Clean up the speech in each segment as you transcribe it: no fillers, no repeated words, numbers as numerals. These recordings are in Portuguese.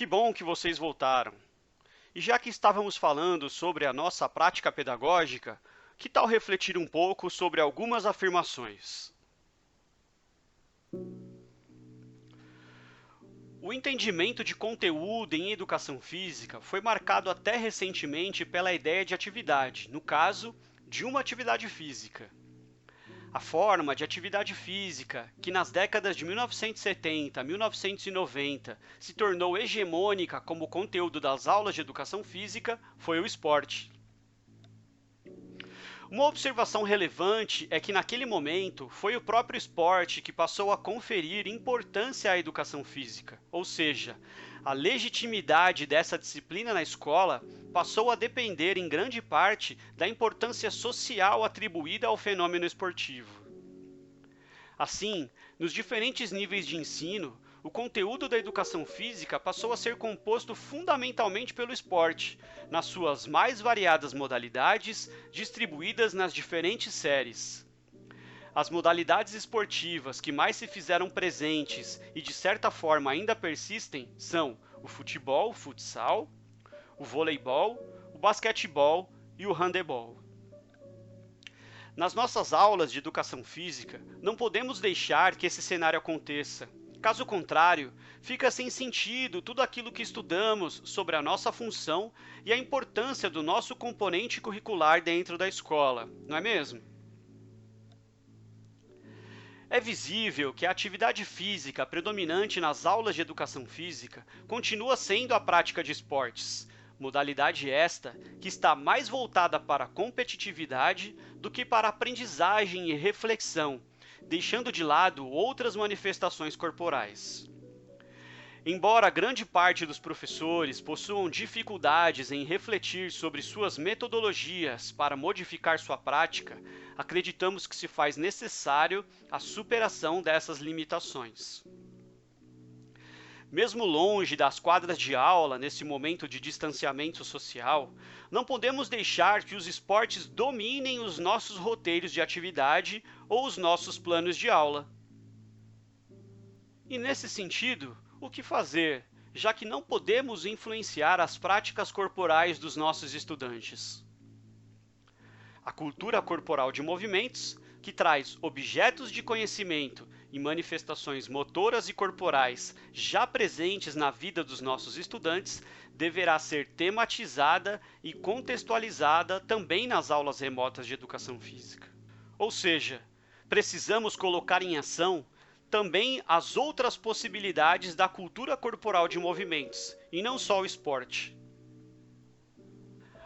Que bom que vocês voltaram. E já que estávamos falando sobre a nossa prática pedagógica, que tal refletir um pouco sobre algumas afirmações? O entendimento de conteúdo em educação física foi marcado até recentemente pela ideia de atividade, no caso, de uma atividade física. A forma de atividade física, que nas décadas de 1970 a 1990 se tornou hegemônica como conteúdo das aulas de educação física, foi o esporte. Uma observação relevante é que naquele momento foi o próprio esporte que passou a conferir importância à educação física, ou seja, a legitimidade dessa disciplina na escola passou a depender em grande parte da importância social atribuída ao fenômeno esportivo. Assim, nos diferentes níveis de ensino, o conteúdo da educação física passou a ser composto fundamentalmente pelo esporte, nas suas mais variadas modalidades, distribuídas nas diferentes séries. As modalidades esportivas que mais se fizeram presentes e de certa forma ainda persistem são o futebol, futsal, o voleibol, o basquetebol e o handebol. Nas nossas aulas de educação física, não podemos deixar que esse cenário aconteça. Caso contrário, fica sem sentido tudo aquilo que estudamos sobre a nossa função e a importância do nosso componente curricular dentro da escola, não é mesmo? É visível que a atividade física predominante nas aulas de educação física continua sendo a prática de esportes, modalidade esta que está mais voltada para a competitividade do que para a aprendizagem e reflexão, deixando de lado outras manifestações corporais. Embora grande parte dos professores possuam dificuldades em refletir sobre suas metodologias para modificar sua prática, acreditamos que se faz necessário a superação dessas limitações. Mesmo longe das quadras de aula, nesse momento de distanciamento social, não podemos deixar que os esportes dominem os nossos roteiros de atividade ou os nossos planos de aula. E nesse sentido, o que fazer, já que não podemos influenciar as práticas corporais dos nossos estudantes? A cultura corporal de movimentos, que traz objetos de conhecimento e manifestações motoras e corporais já presentes na vida dos nossos estudantes, deverá ser tematizada e contextualizada também nas aulas remotas de educação física. Ou seja, precisamos colocar em ação também as outras possibilidades da cultura corporal de movimentos, e não só o esporte.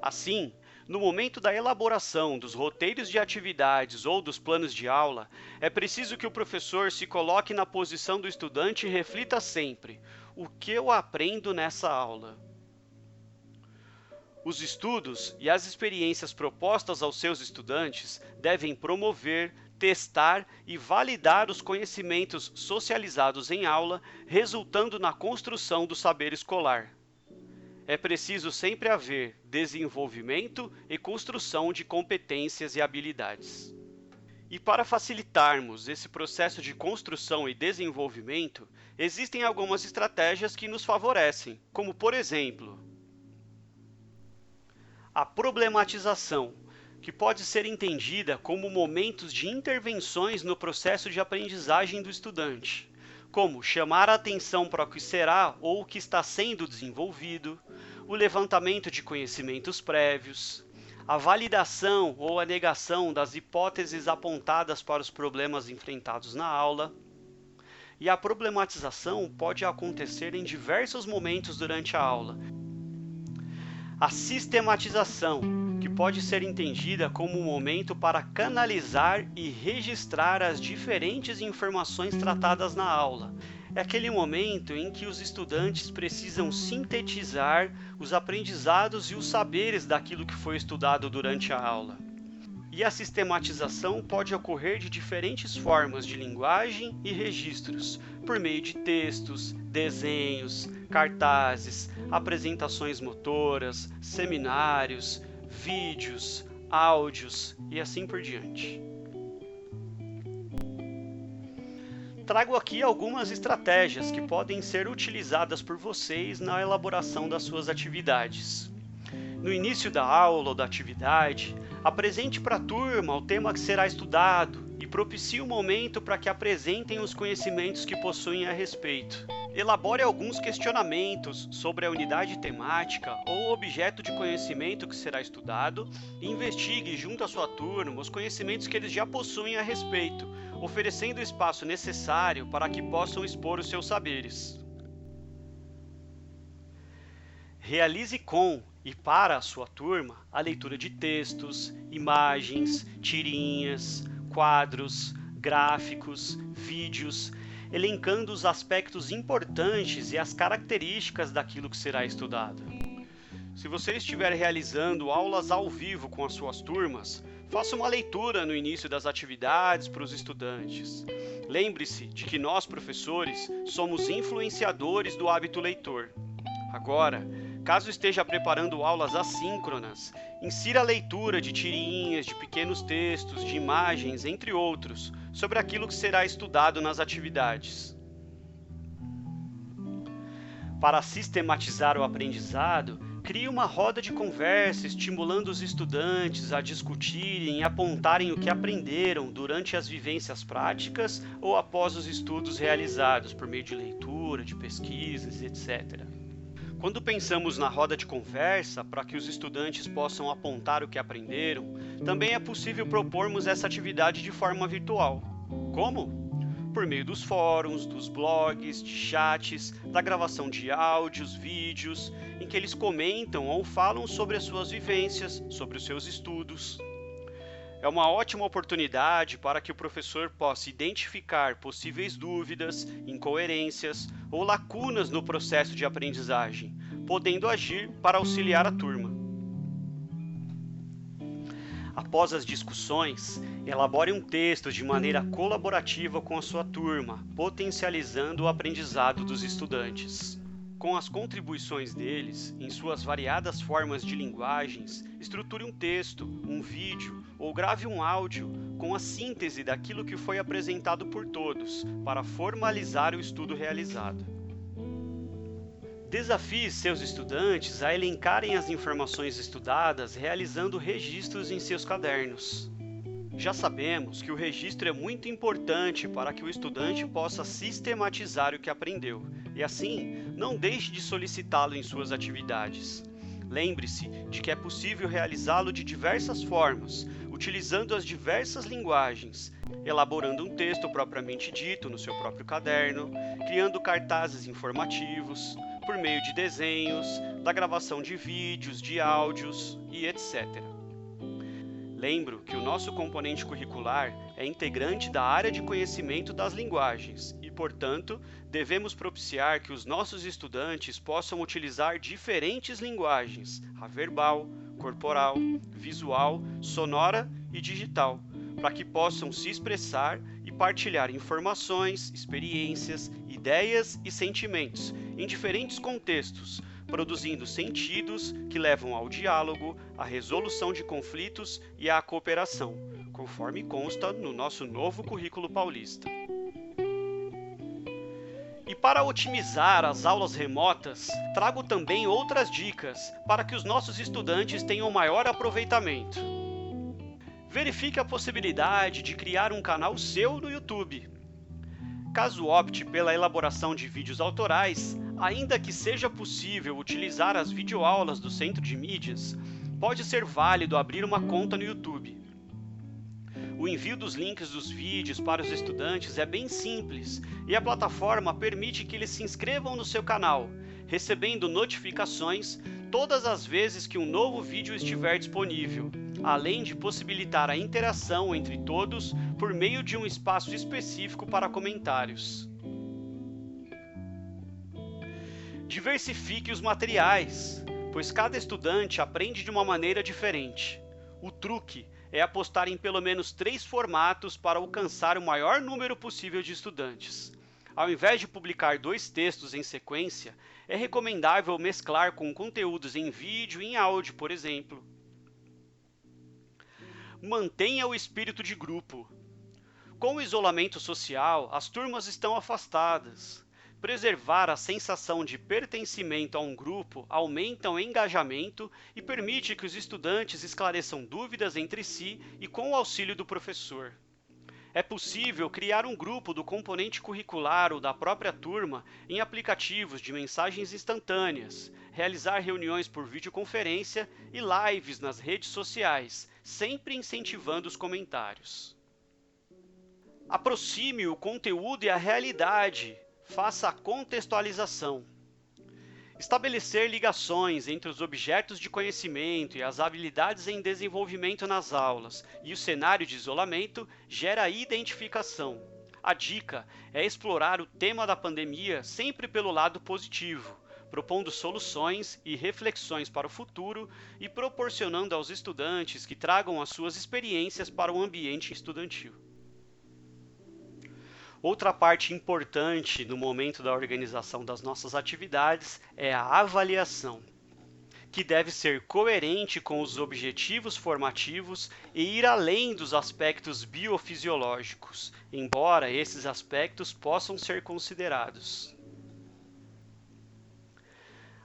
Assim, no momento da elaboração dos roteiros de atividades ou dos planos de aula, é preciso que o professor se coloque na posição do estudante e reflita sempre: o que eu aprendo nessa aula? Os estudos e as experiências propostas aos seus estudantes devem promover, testar e validar os conhecimentos socializados em aula, resultando na construção do saber escolar. É preciso sempre haver desenvolvimento e construção de competências e habilidades. E para facilitarmos esse processo de construção e desenvolvimento, existem algumas estratégias que nos favorecem, como por exemplo, a problematização, que pode ser entendida como momentos de intervenções no processo de aprendizagem do estudante, como chamar a atenção para o que será ou o que está sendo desenvolvido, o levantamento de conhecimentos prévios, a validação ou a negação das hipóteses apontadas para os problemas enfrentados na aula. E a problematização pode acontecer em diversos momentos durante a aula. A sistematização, que pode ser entendida como um momento para canalizar e registrar as diferentes informações tratadas na aula. É aquele momento em que os estudantes precisam sintetizar os aprendizados e os saberes daquilo que foi estudado durante a aula. E a sistematização pode ocorrer de diferentes formas de linguagem e registros, por meio de textos, desenhos, cartazes, apresentações motoras, seminários, vídeos, áudios e assim por diante. Trago aqui algumas estratégias que podem ser utilizadas por vocês na elaboração das suas atividades. No início da aula ou da atividade, apresente para a turma o tema que será estudado e propicie o momento para que apresentem os conhecimentos que possuem a respeito. Elabore alguns questionamentos sobre a unidade temática ou objeto de conhecimento que será estudado e investigue junto à sua turma os conhecimentos que eles já possuem a respeito, oferecendo o espaço necessário para que possam expor os seus saberes. Realize com e para a sua turma a leitura de textos, imagens, tirinhas, quadros, gráficos, vídeos, elencando os aspectos importantes e as características daquilo que será estudado. Se você estiver realizando aulas ao vivo com as suas turmas, faça uma leitura no início das atividades para os estudantes. Lembre-se de que nós, professores, somos influenciadores do hábito leitor. Agora, caso esteja preparando aulas assíncronas, insira a leitura de tirinhas, de pequenos textos, de imagens, entre outros, sobre aquilo que será estudado nas atividades. Para sistematizar o aprendizado, crie uma roda de conversa estimulando os estudantes a discutirem e apontarem o que aprenderam durante as vivências práticas ou após os estudos realizados por meio de leitura, de pesquisas, etc. Quando pensamos na roda de conversa para que os estudantes possam apontar o que aprenderam, também é possível propormos essa atividade de forma virtual. Como? Por meio dos fóruns, dos blogs, de chats, da gravação de áudios, vídeos, em que eles comentam ou falam sobre as suas vivências, sobre os seus estudos. É uma ótima oportunidade para que o professor possa identificar possíveis dúvidas, incoerências ou lacunas no processo de aprendizagem, podendo agir para auxiliar a turma. Após as discussões, elabore um texto de maneira colaborativa com a sua turma, potencializando o aprendizado dos estudantes. Com as contribuições deles, em suas variadas formas de linguagens, estruture um texto, um vídeo ou grave um áudio com a síntese daquilo que foi apresentado por todos, para formalizar o estudo realizado. Desafie seus estudantes a elencarem as informações estudadas realizando registros em seus cadernos. Já sabemos que o registro é muito importante para que o estudante possa sistematizar o que aprendeu, e assim, não deixe de solicitá-lo em suas atividades. Lembre-se de que é possível realizá-lo de diversas formas, utilizando as diversas linguagens, elaborando um texto propriamente dito no seu próprio caderno, criando cartazes informativos, por meio de desenhos, da gravação de vídeos, de áudios e etc. Lembro que o nosso componente curricular é integrante da área de conhecimento das linguagens e, portanto, devemos propiciar que os nossos estudantes possam utilizar diferentes linguagens, a verbal, corporal, visual, sonora e digital, para que possam se expressar e partilhar informações, experiências, ideias e sentimentos em diferentes contextos, produzindo sentidos que levam ao diálogo, à resolução de conflitos e à cooperação, conforme consta no nosso novo currículo paulista. E para otimizar as aulas remotas, trago também outras dicas para que os nossos estudantes tenham maior aproveitamento. Verifique a possibilidade de criar um canal seu no YouTube. Caso opte pela elaboração de vídeos autorais, ainda que seja possível utilizar as videoaulas do Centro de Mídias, pode ser válido abrir uma conta no YouTube. O envio dos links dos vídeos para os estudantes é bem simples e a plataforma permite que eles se inscrevam no seu canal, recebendo notificações todas as vezes que um novo vídeo estiver disponível, além de possibilitar a interação entre todos por meio de um espaço específico para comentários. Diversifique os materiais, pois cada estudante aprende de uma maneira diferente. O truque é apostar em pelo menos 3 formatos para alcançar o maior número possível de estudantes. Ao invés de publicar 2 textos em sequência, é recomendável mesclar com conteúdos em vídeo e em áudio, por exemplo. Mantenha o espírito de grupo. Com o isolamento social, as turmas estão afastadas. Preservar a sensação de pertencimento a um grupo aumenta o engajamento e permite que os estudantes esclareçam dúvidas entre si e com o auxílio do professor. É possível criar um grupo do componente curricular ou da própria turma em aplicativos de mensagens instantâneas, realizar reuniões por videoconferência e lives nas redes sociais, sempre incentivando os comentários. Aproxime o conteúdo e a realidade. Faça a contextualização. Estabelecer ligações entre os objetos de conhecimento e as habilidades em desenvolvimento nas aulas e o cenário de isolamento gera identificação. A dica é explorar o tema da pandemia sempre pelo lado positivo, propondo soluções e reflexões para o futuro e proporcionando aos estudantes que tragam as suas experiências para o ambiente estudantil. Outra parte importante no momento da organização das nossas atividades é a avaliação, que deve ser coerente com os objetivos formativos e ir além dos aspectos biofisiológicos, embora esses aspectos possam ser considerados.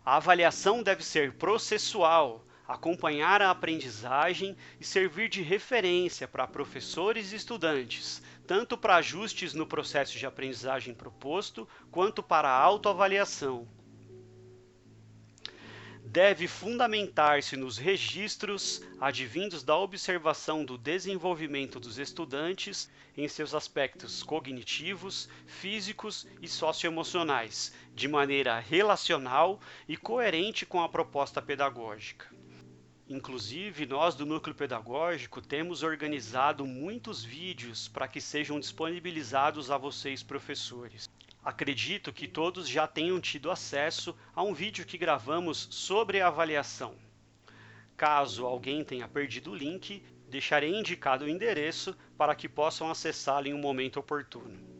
A avaliação deve ser processual, acompanhar a aprendizagem e servir de referência para professores e estudantes, tanto para ajustes no processo de aprendizagem proposto, quanto para a autoavaliação. Deve fundamentar-se nos registros advindos da observação do desenvolvimento dos estudantes em seus aspectos cognitivos, físicos e socioemocionais, de maneira relacional e coerente com a proposta pedagógica. Inclusive, nós do Núcleo Pedagógico temos organizado muitos vídeos para que sejam disponibilizados a vocês, professores. Acredito que todos já tenham tido acesso a um vídeo que gravamos sobre a avaliação. Caso alguém tenha perdido o link, deixarei indicado o endereço para que possam acessá-lo em um momento oportuno.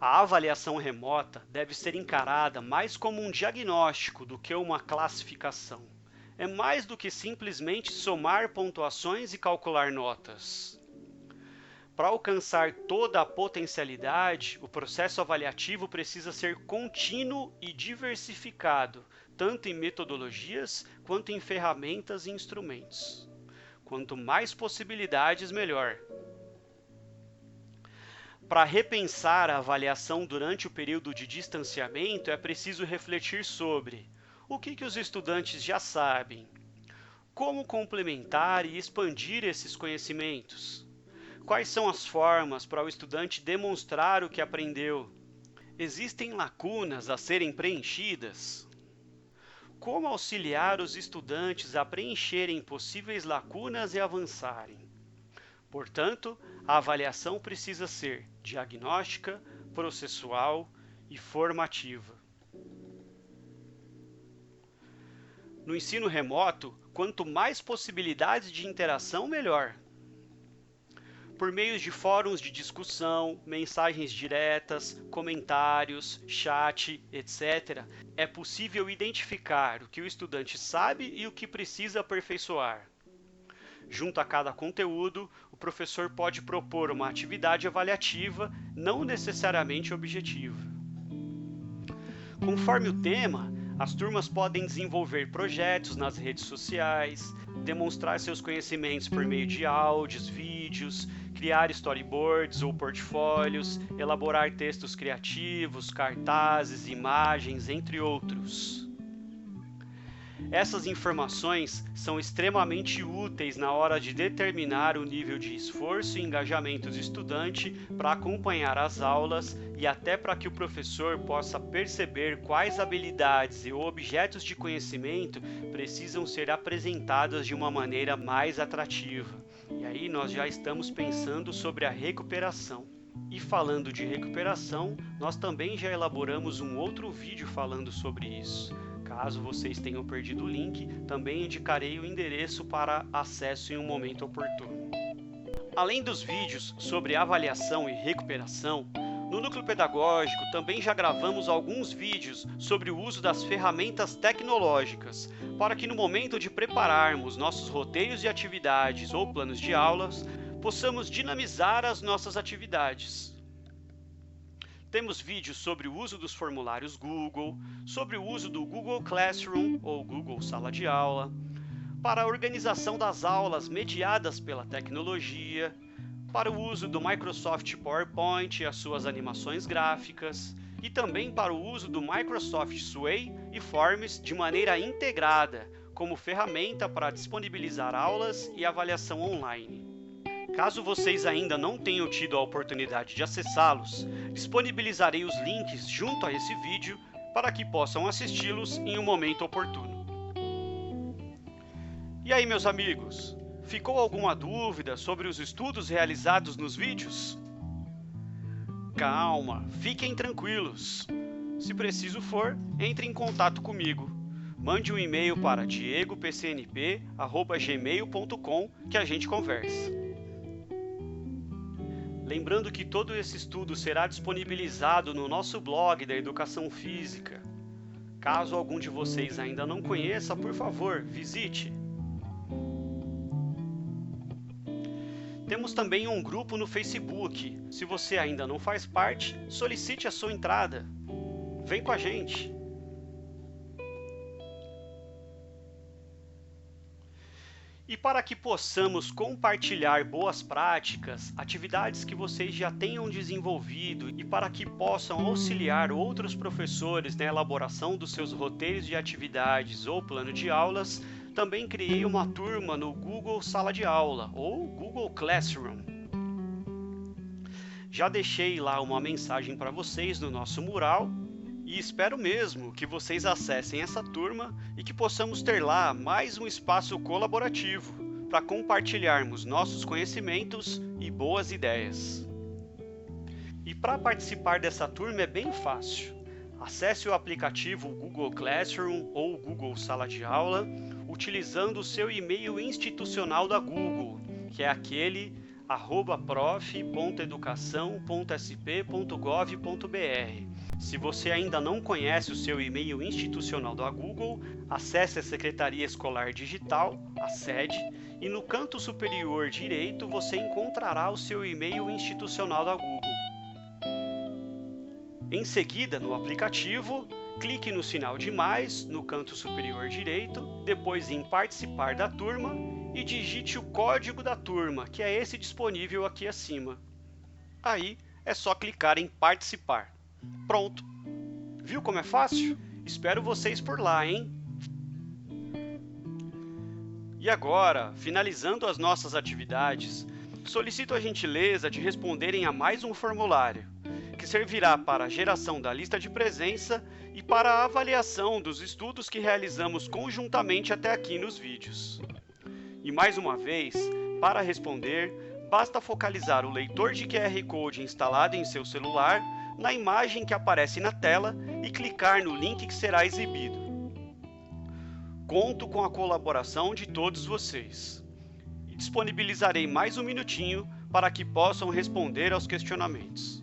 A avaliação remota deve ser encarada mais como um diagnóstico do que uma classificação. É mais do que simplesmente somar pontuações e calcular notas. Para alcançar toda a potencialidade, o processo avaliativo precisa ser contínuo e diversificado, tanto em metodologias quanto em ferramentas e instrumentos. Quanto mais possibilidades, melhor. Para repensar a avaliação durante o período de distanciamento, é preciso refletir sobre o que os estudantes já sabem, como complementar e expandir esses conhecimentos, quais são as formas para o estudante demonstrar o que aprendeu, existem lacunas a serem preenchidas, como auxiliar os estudantes a preencherem possíveis lacunas e avançarem. Portanto, a avaliação precisa ser diagnóstica, processual e formativa. No ensino remoto, quanto mais possibilidades de interação, melhor. Por meio de fóruns de discussão, mensagens diretas, comentários, chat, etc., é possível identificar o que o estudante sabe e o que precisa aperfeiçoar. Junto a cada conteúdo, o professor pode propor uma atividade avaliativa, não necessariamente objetiva. Conforme o tema, as turmas podem desenvolver projetos nas redes sociais, demonstrar seus conhecimentos por meio de áudios, vídeos, criar storyboards ou portfólios, elaborar textos criativos, cartazes, imagens, entre outros. Essas informações são extremamente úteis na hora de determinar o nível de esforço e engajamento do estudante para acompanhar as aulas e até para que o professor possa perceber quais habilidades e objetos de conhecimento precisam ser apresentadas de uma maneira mais atrativa. E aí nós já estamos pensando sobre a recuperação. E falando de recuperação, nós também já elaboramos um outro vídeo falando sobre isso. Caso vocês tenham perdido o link, também indicarei o endereço para acesso em um momento oportuno. Além dos vídeos sobre avaliação e recuperação, No Núcleo Pedagógico também já gravamos alguns vídeos sobre o uso das ferramentas tecnológicas, para que no momento de prepararmos nossos roteiros de atividades ou planos de aulas, possamos dinamizar as nossas atividades. Temos vídeos sobre o uso dos formulários Google, sobre o uso do Google Classroom ou Google Sala de Aula, para a organização das aulas mediadas pela tecnologia, para o uso do Microsoft PowerPoint e as suas animações gráficas, e também para o uso do Microsoft Sway e Forms de maneira integrada, como ferramenta para disponibilizar aulas e avaliação online. Caso vocês ainda não tenham tido a oportunidade de acessá-los, disponibilizarei os links junto a esse vídeo para que possam assisti-los em um momento oportuno. E aí, meus amigos? Ficou alguma dúvida sobre os estudos realizados nos vídeos? Calma, fiquem tranquilos. Se preciso for, entre em contato comigo. Mande um e-mail para diegopcnp@gmail.com que a gente conversa. Lembrando que todo esse estudo será disponibilizado no nosso blog da Educação Física. Caso algum de vocês ainda não conheça, por favor, visite. Temos também um grupo no Facebook. Se você ainda não faz parte, solicite a sua entrada. Vem com a gente! E para que possamos compartilhar boas práticas, atividades que vocês já tenham desenvolvido e para que possam auxiliar outros professores na elaboração dos seus roteiros de atividades ou plano de aulas, também criei uma turma no Google Sala de Aula, ou Google Classroom. Já deixei lá uma mensagem para vocês no nosso mural e espero mesmo que vocês acessem essa turma e que possamos ter lá mais um espaço colaborativo para compartilharmos nossos conhecimentos e boas ideias. E para participar dessa turma é bem fácil. Acesse o aplicativo Google Classroom ou Google Sala de Aula, utilizando o seu e-mail institucional da Google, que é aquele @prof.educação.sp.gov.br. Se você ainda não conhece o seu e-mail institucional da Google, acesse a Secretaria Escolar Digital, a sede, e no canto superior direito você encontrará o seu e-mail institucional da Google. Em seguida, no aplicativo, clique no sinal de mais no canto superior direito, depois em participar da turma e digite o código da turma, que é esse disponível aqui acima. Aí é só clicar em participar. Pronto! Viu como é fácil? Espero vocês por lá, hein? E agora, finalizando as nossas atividades, solicito a gentileza de responderem a mais um formulário, que servirá para a geração da lista de presença e para a avaliação dos estudos que realizamos conjuntamente até aqui nos vídeos. E mais uma vez, para responder, basta focalizar o leitor de QR Code instalado em seu celular na imagem que aparece na tela e clicar no link que será exibido. Conto com a colaboração de todos vocês. E disponibilizarei mais um minutinho para que possam responder aos questionamentos.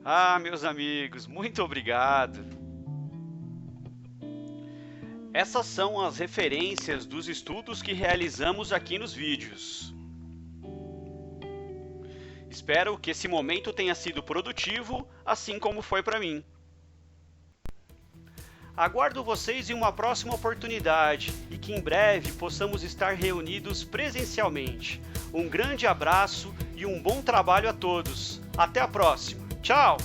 Ah, meus amigos, muito obrigado! Essas são as referências dos estudos que realizamos aqui nos vídeos. Espero que esse momento tenha sido produtivo, assim como foi para mim. Aguardo vocês em uma próxima oportunidade e que em breve possamos estar reunidos presencialmente. Um grande abraço e um bom trabalho a todos. Até a próxima. Tchau!